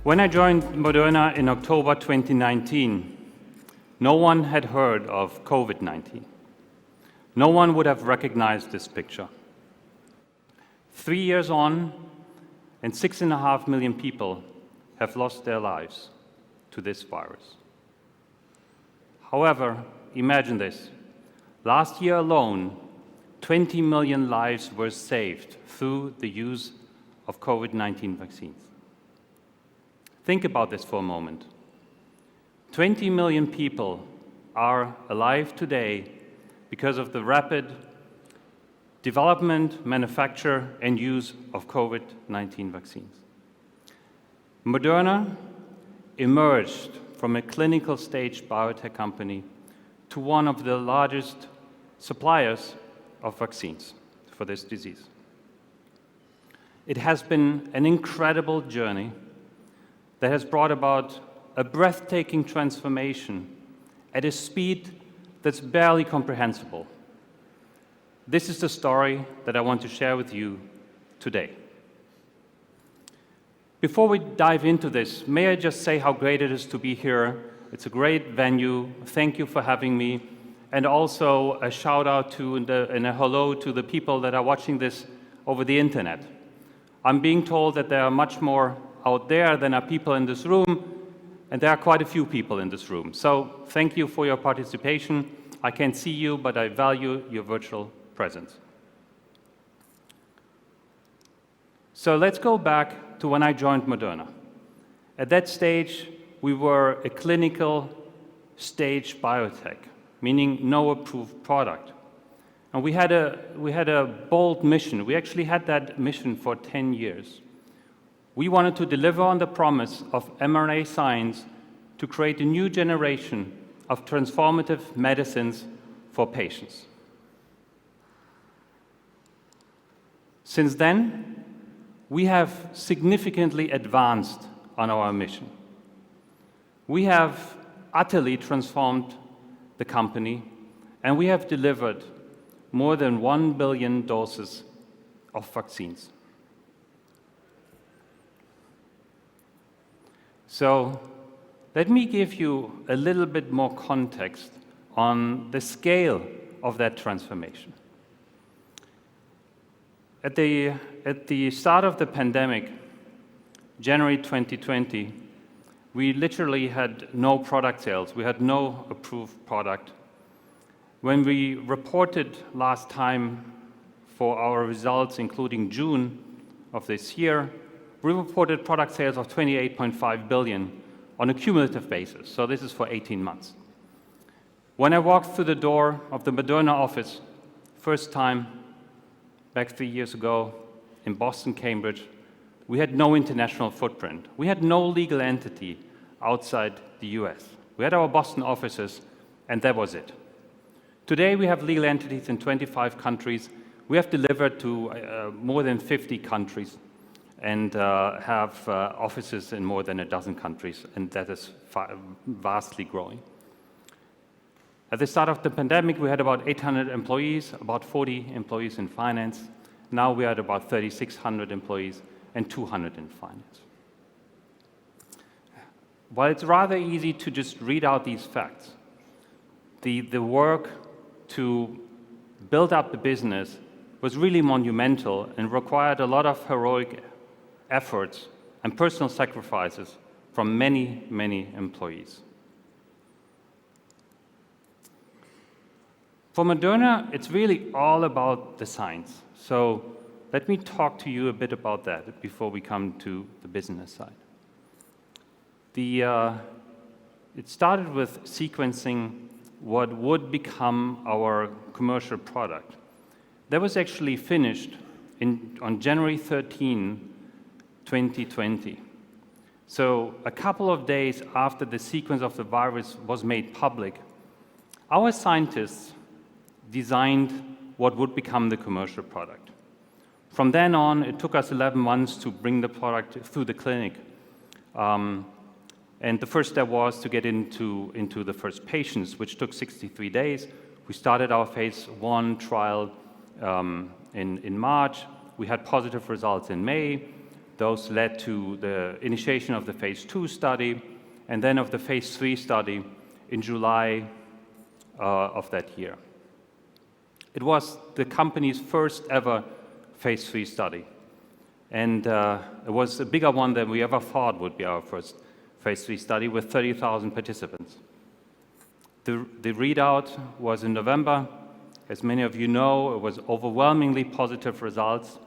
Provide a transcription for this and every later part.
When I joined Moderna in October 2019, no one had heard of COVID-19. No one would have recognized this picture. 3 years on, and 6.5 million people have lost their lives to this virus. However, imagine this. Last year alone, 20 million lives were saved through the use of COVID-19 vaccines. Think about this for a moment. 20 million people are alive today because of the rapid development, manufacture, and use of COVID-19 vaccines. Moderna emerged from a clinical stage biotech company to one of the largest suppliers of vaccines for this disease. It has been an incredible journey that has brought about a breathtaking transformation at a speed that's barely comprehensible. This is the story that I want to share with you today. Before we dive into this, may I just say how great it is to be here. It's a great venue. Thank you for having me. And also a shout out to and a hello to the people that are watching this over the internet. I'm being told that there are much more out there than are people in this room, and there are quite a few people in this room. So thank you for your participation. I can't see you, but I value your virtual presence. So let's go back to when I joined Moderna. At that stage, we were a clinical stage biotech, meaning no approved product. And we had a bold mission. We actually had that mission for 10 years. We wanted to deliver on the promise of mRNA science to create a new generation of transformative medicines for patients. Since then, we have significantly advanced on our mission. We have utterly transformed the company, and we have delivered more than 1 billion doses of vaccines. So let me give you a little bit more context on the scale of that transformation. At the start of the pandemic, January 2020, we literally had no product sales. We had no approved product. When we reported last time for our results, including June of this year, we reported product sales of 28.5 billion on a cumulative basis. So this is for 18 months. When I walked through the door of the Moderna office, first time back 3 years ago in Boston, Cambridge, we had no international footprint. We had no legal entity outside the US. We had our Boston offices, and that was it. Today, we have legal entities in 25 countries. We have delivered to more than 50 countries and have offices in more than a dozen countries, and that is vastly growing. At the start of the pandemic, we had about 800 employees, about 40 employees in finance. Now we are at about 3,600 employees and 200 in finance. While it's rather easy to just read out these facts, the work to build up the business was really monumental and required a lot of heroic efforts and personal sacrifices from many, many employees. For Moderna, it's really all about the science. So let me talk to you a bit about that before we come to the business side. It started with sequencing what would become our commercial product. That was actually finished on January 13, 2020. So a couple of days after the sequence of the virus was made public, our scientists designed what would become the commercial product. From then on, it took us 11 months to bring the product through the clinic. And the first step was to get into the first patients, which took 63 days. We started our phase 1 trial in March. We had positive results in May. Those led to the initiation of the phase 2 study and then of the phase 3 study in July of that year. It was the company's first ever phase 3 study. And it was a bigger one than we ever thought would be our first phase 3 study with 30,000 participants. The readout was in November. As many of you know, it was overwhelmingly positive results,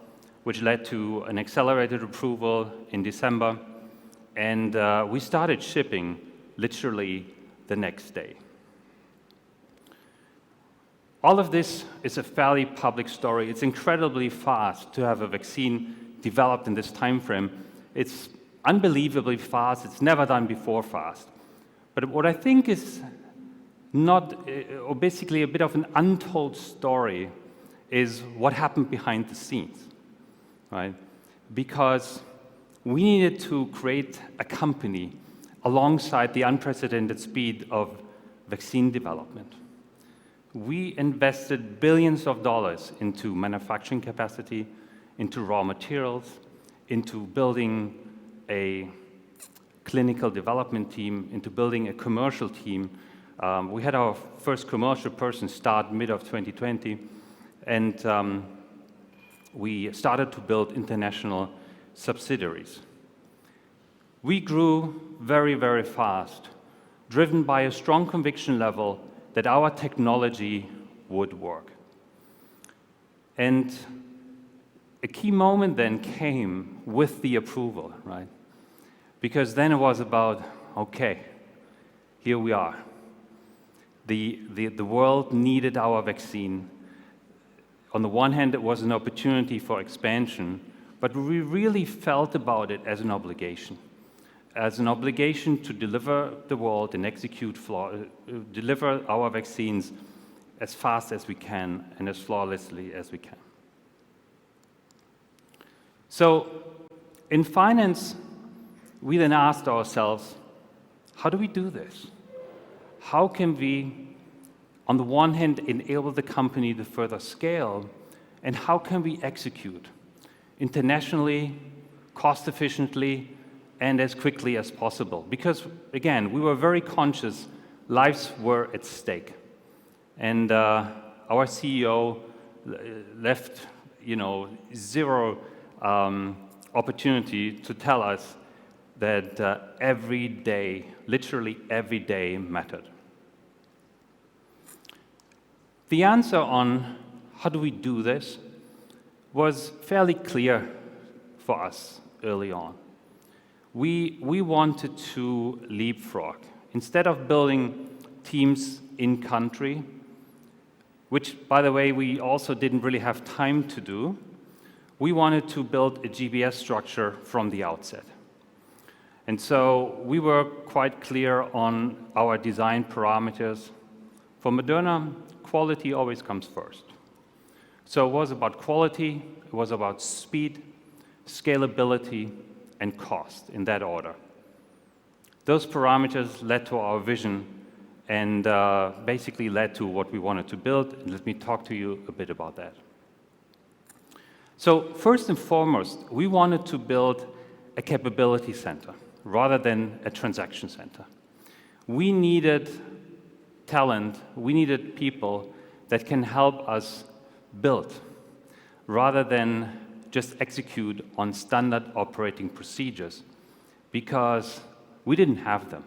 which led to an accelerated approval in December. And we started shipping literally the next day. All of this is a fairly public story. It's incredibly fast to have a vaccine developed in this time frame. It's unbelievably fast. It's never done before fast. But what I think is not, or basically a bit of an untold story, is what happened behind the scenes, right? Because we needed to create a company alongside the unprecedented speed of vaccine development. We invested billions of dollars into manufacturing capacity, into raw materials, into building a clinical development team, into building a commercial team. We had our first commercial person start mid of 2020, and we started to build international subsidiaries. We grew very, very fast, driven by a strong conviction level that our technology would work. And a key moment then came with the approval, right? Because then it was about, okay, here we are. The world needed our vaccine. On the one hand, it was an opportunity for expansion, but we really felt about it as an obligation to deliver the world and deliver our vaccines as fast as we can and as flawlessly as we can. So in finance, we then asked ourselves, how do we do this? How can we, on the one hand, enable the company to further scale, and how can we execute internationally, cost efficiently, and as quickly as possible? Because, again, we were very conscious lives were at stake. And our CEO left, zero opportunity to tell us that every day, literally every day, mattered. The answer on how do we do this was fairly clear for us early on. We wanted to leapfrog. Instead of building teams in country, which, by the way, we also didn't really have time to do, we wanted to build a GBS structure from the outset. And so we were quite clear on our design parameters. For Moderna, quality always comes first. So it was about quality, it was about speed, scalability, and cost, in that order. Those parameters led to our vision and basically led to what we wanted to build. And let me talk to you a bit about that. So first and foremost, we wanted to build a capability center rather than a transaction center. We needed talent, we needed people that can help us build rather than just execute on standard operating procedures, because we didn't have them.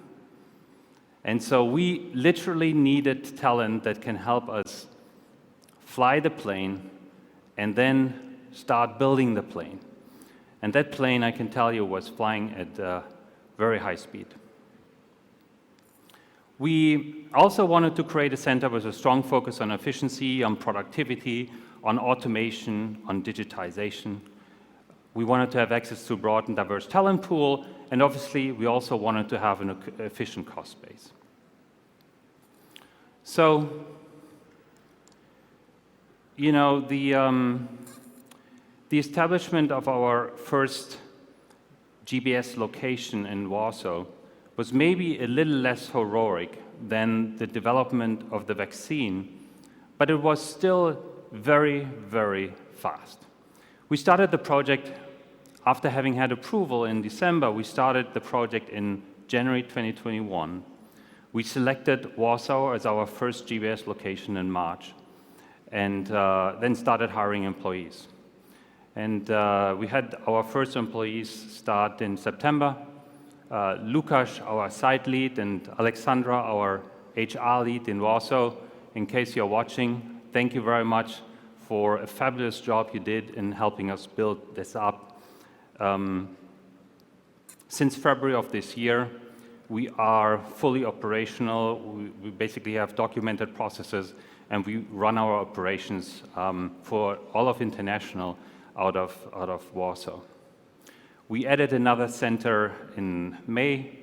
And so we literally needed talent that can help us fly the plane and then start building the plane. And that plane, I can tell you, was flying at very high speed. We also wanted to create a center with a strong focus on efficiency, on productivity, on automation, on digitization. We wanted to have access to a broad and diverse talent pool, and obviously we also wanted to have an efficient cost base. So, the establishment of our first GBS location in Warsaw was maybe a little less heroic than the development of the vaccine, but it was still very, very fast. We started the project After having had approval in December, we started the project in January 2021. We selected Warsaw as our first GBS location in March, and then started hiring employees. And we had our first employees start in September. Lukasz, our site lead, and Alexandra, our HR lead in Warsaw. In case you're watching, thank you very much for a fabulous job you did in helping us build this up. Since February of this year, we are fully operational. We basically have documented processes, and we run our operations for all of international out of Warsaw. We added another center in May,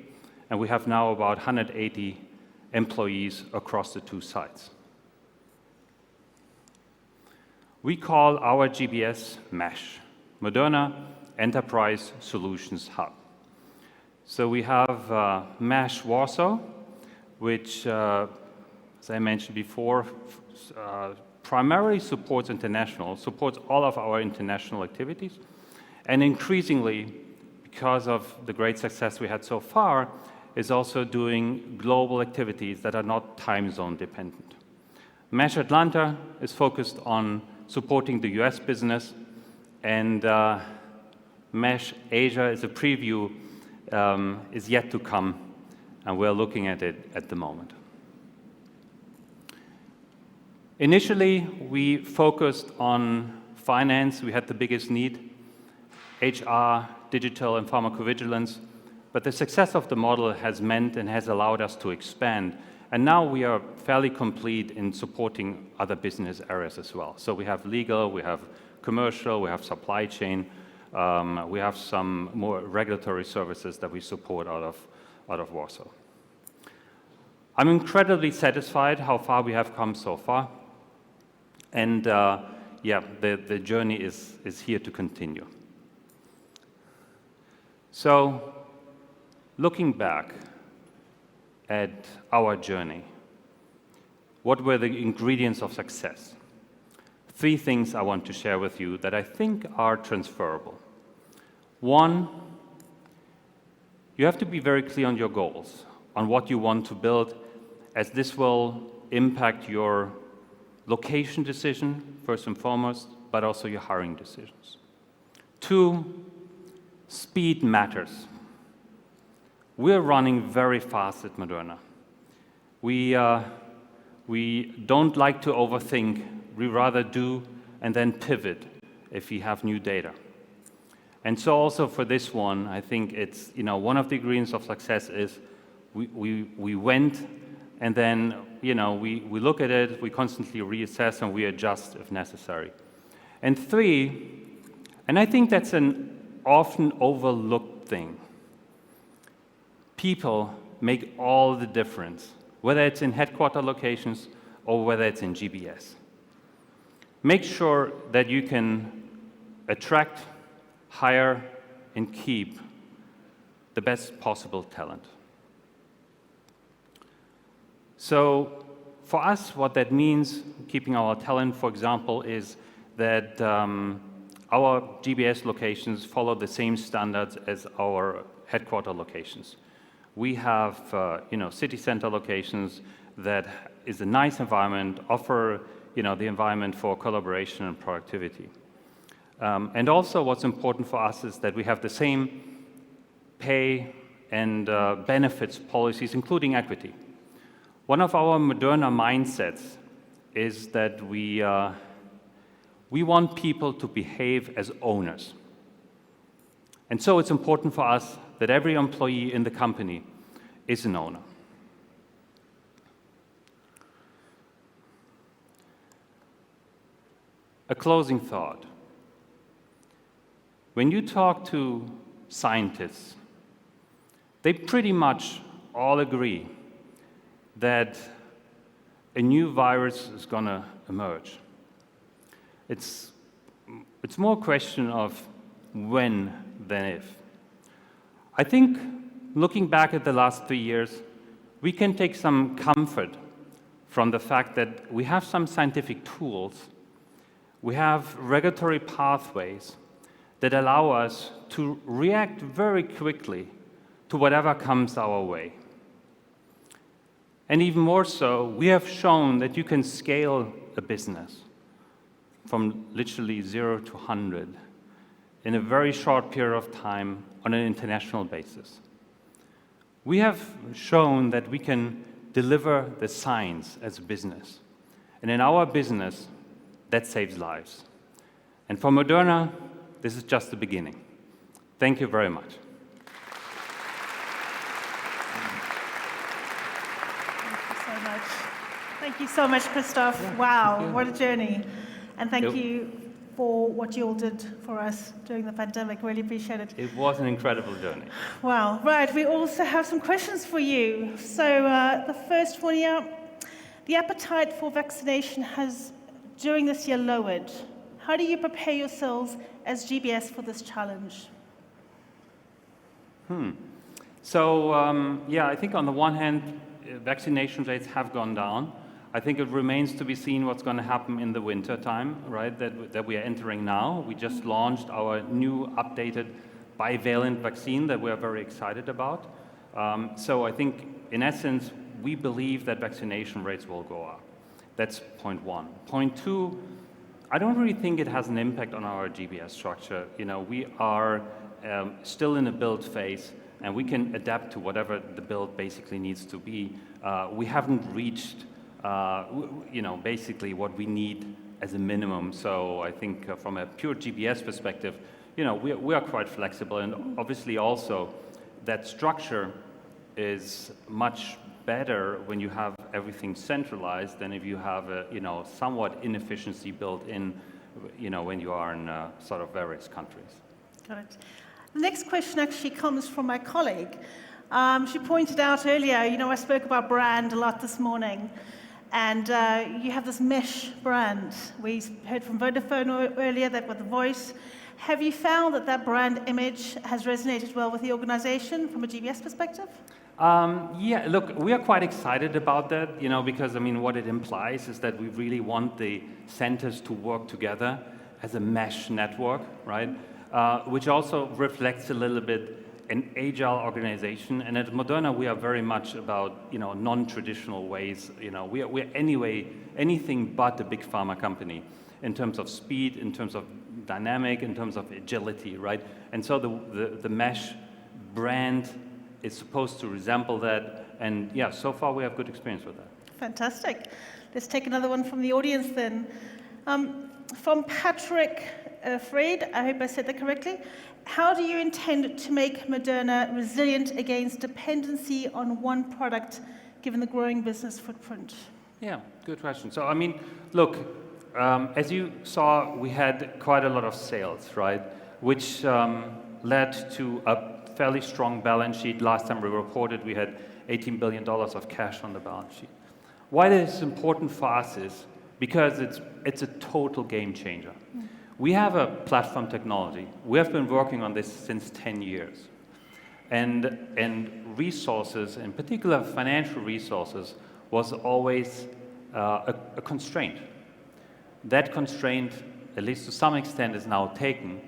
and we have now about 180 employees across the two sites. We call our GBS MESH, Moderna Enterprise Solutions Hub. So we have MESH Warsaw, which, as I mentioned before, primarily supports all of our international activities, and increasingly, because of the great success we had so far, is also doing global activities that are not time zone dependent. MESH Atlanta is focused on supporting the US business, and MESH Asia is a preview, is yet to come, and we're looking at it at the moment. Initially, we focused on finance. We had the biggest need, HR, digital, and pharmacovigilance. But the success of the model has meant and has allowed us to expand. And now we are fairly complete in supporting other business areas as well. So we have legal, we have commercial, we have supply chain, we have some more regulatory services that we support out of Warsaw. I'm incredibly satisfied how far we have come so far. And yeah, the journey is here to continue. So, looking back at our journey, what were the ingredients of success? 3 things I want to share with you that I think are transferable. 1, you have to be very clear on your goals, on what you want to build, as this will impact your location decision, first and foremost, but also your hiring decisions. 2, speed matters. We're running very fast at Moderna. We don't like to overthink. We rather do and then pivot if we have new data. And so also for this one, I think it's, one of the ingredients of success is we went and then, we look at it, we constantly reassess and we adjust if necessary. And 3, and I think that's an often overlooked thing. People make all the difference, whether it's in headquarter locations or whether it's in GBS. Make sure that you can attract, hire, and keep the best possible talent. So for us, what that means, keeping our talent, for example, is that our GBS locations follow the same standards as our headquarter locations. We have, city center locations that is a nice environment, offer, the environment for collaboration and productivity. And also what's important for us is that we have the same pay and benefits policies, including equity. One of our Moderna mindsets is that we want people to behave as owners. And so it's important for us that every employee in the company is an owner. A closing thought. When you talk to scientists, they pretty much all agree that a new virus is going to emerge. It's more a question of when than if. I think looking back at the last 3 years, we can take some comfort from the fact that we have some scientific tools, we have regulatory pathways that allow us to react very quickly to whatever comes our way. And even more so, we have shown that you can scale a business from literally 0 to 100 in a very short period of time on an international basis. We have shown that we can deliver the science as a business. And in our business, that saves lives. And for Moderna, this is just the beginning. Thank you very much. Thank you so much, Christoph. Yeah, wow, what a journey. And thank you for what you all did for us during the pandemic. Really appreciate it. It was an incredible journey. Wow. Right, we also have some questions for you. So the first one here, the appetite for vaccination has, during this year, lowered. How do you prepare yourselves as GBS for this challenge? So, yeah, I think on the one hand, vaccination rates have gone down. I think it remains to be seen what's going to happen in the winter time, right, that we are entering now. We just launched our new updated bivalent vaccine that we are very excited about. So I think, in essence, we believe that vaccination rates will go up. That's point one. Point two, I don't really think it has an impact on our GBS structure. You know, we are still in a build phase, and we can adapt to whatever the build basically needs to be. We haven't reached you know, basically what we need as a minimum. So I think from a pure GBS perspective, you know, we are quite flexible, and obviously also that structure is much better when you have everything centralized than if you have a, you know, somewhat inefficiency built in, you know, when you are in sort of various countries. Got it. The next question actually comes from my colleague. She pointed out earlier, you know, I spoke about brand a lot this morning. And you have this mesh brand. We heard from Vodafone earlier, that with the voice. Have you found that that brand image has resonated well with the organization from a GBS perspective? Yeah, look, we are quite excited about that, you know, because, I mean, what it implies is that we really want the centers to work together as a mesh network, right? Which also reflects a little bit an agile organization, and at Moderna we are very much about, you know, non-traditional ways. You know, we're anyway anything but a big pharma company in terms of speed, in terms of dynamic, in terms of agility, right? And so the mesh brand is supposed to resemble that, and yeah, so far we have good experience with that. Fantastic. Let's take another one from the audience then. From Patrick Freed, I hope I said that correctly. How do you intend to make Moderna resilient against dependency on one product, given the growing business footprint? Yeah, good question. So, I mean, look, as you saw, we had quite a lot of sales, right? Which led to a fairly strong balance sheet. Last time we reported, we had $18 billion of cash on the balance sheet. Why this is important for us is because it's a total game changer. We have a platform technology. We have been working on this since 10 years. And resources, in particular financial resources, was always a constraint. That constraint, at least to some extent, is now taken.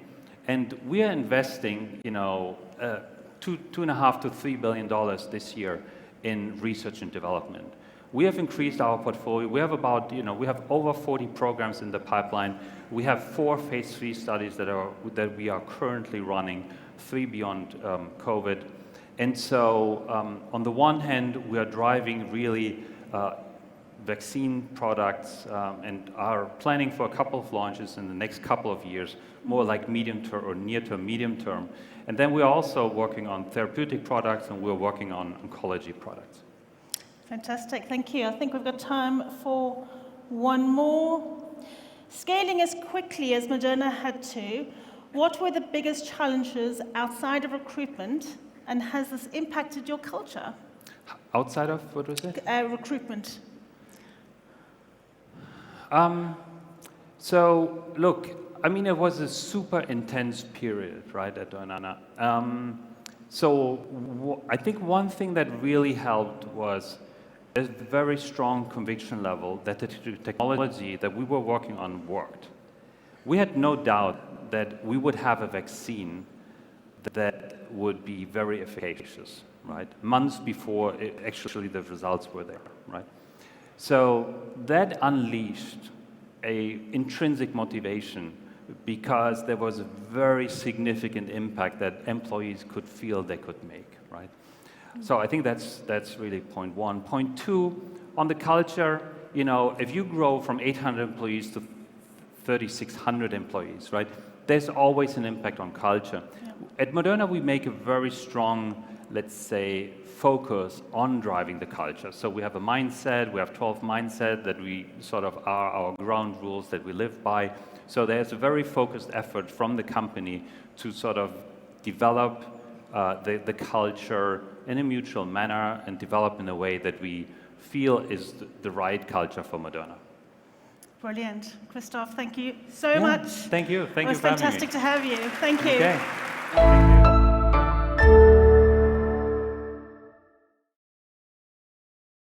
And we are investing, you know, $2.5 to $3 billion this year in research and development. We have increased our portfolio. We have about, you know, we have over 40 programs in the pipeline. We have 4 phase 3 studies that we are currently running, 3 beyond COVID. And so, on the one hand, we are driving really vaccine products and are planning for a couple of launches in the next couple of years, more like medium term or near term, medium term. And then we're also working on therapeutic products, and we're working on oncology products. Fantastic, thank you. I think we've got time for one more. Scaling as quickly as Moderna had to, what were the biggest challenges outside of recruitment, and has this impacted your culture? Outside of, what was it? Recruitment. So, look, I mean, it was a super intense period, right, at Moderna. I think one thing that really helped was a very strong conviction level that the technology that we were working on worked. We had no doubt that we would have a vaccine that would be very efficacious, right? Months before actually the results were there, right? So that unleashed a intrinsic motivation because there was a very significant impact that employees could feel they could make, right? So I think that's really point one. Point two, on the culture, you know, if you grow from 800 employees to 3,600 employees, right? There's always an impact on culture. Yeah. At Moderna, we make a very strong, let's say, focus on driving the culture. So we have a mindset, we have 12 mindset that we sort of are our ground rules that we live by. So there's a very focused effort from the company to sort of develop the culture in a mutual manner and develop in a way that we feel is the right culture for Moderna. Brilliant. Christoph, thank you so much. Thank you. Thank you for having me. It was fantastic to have you. Thank you. Okay.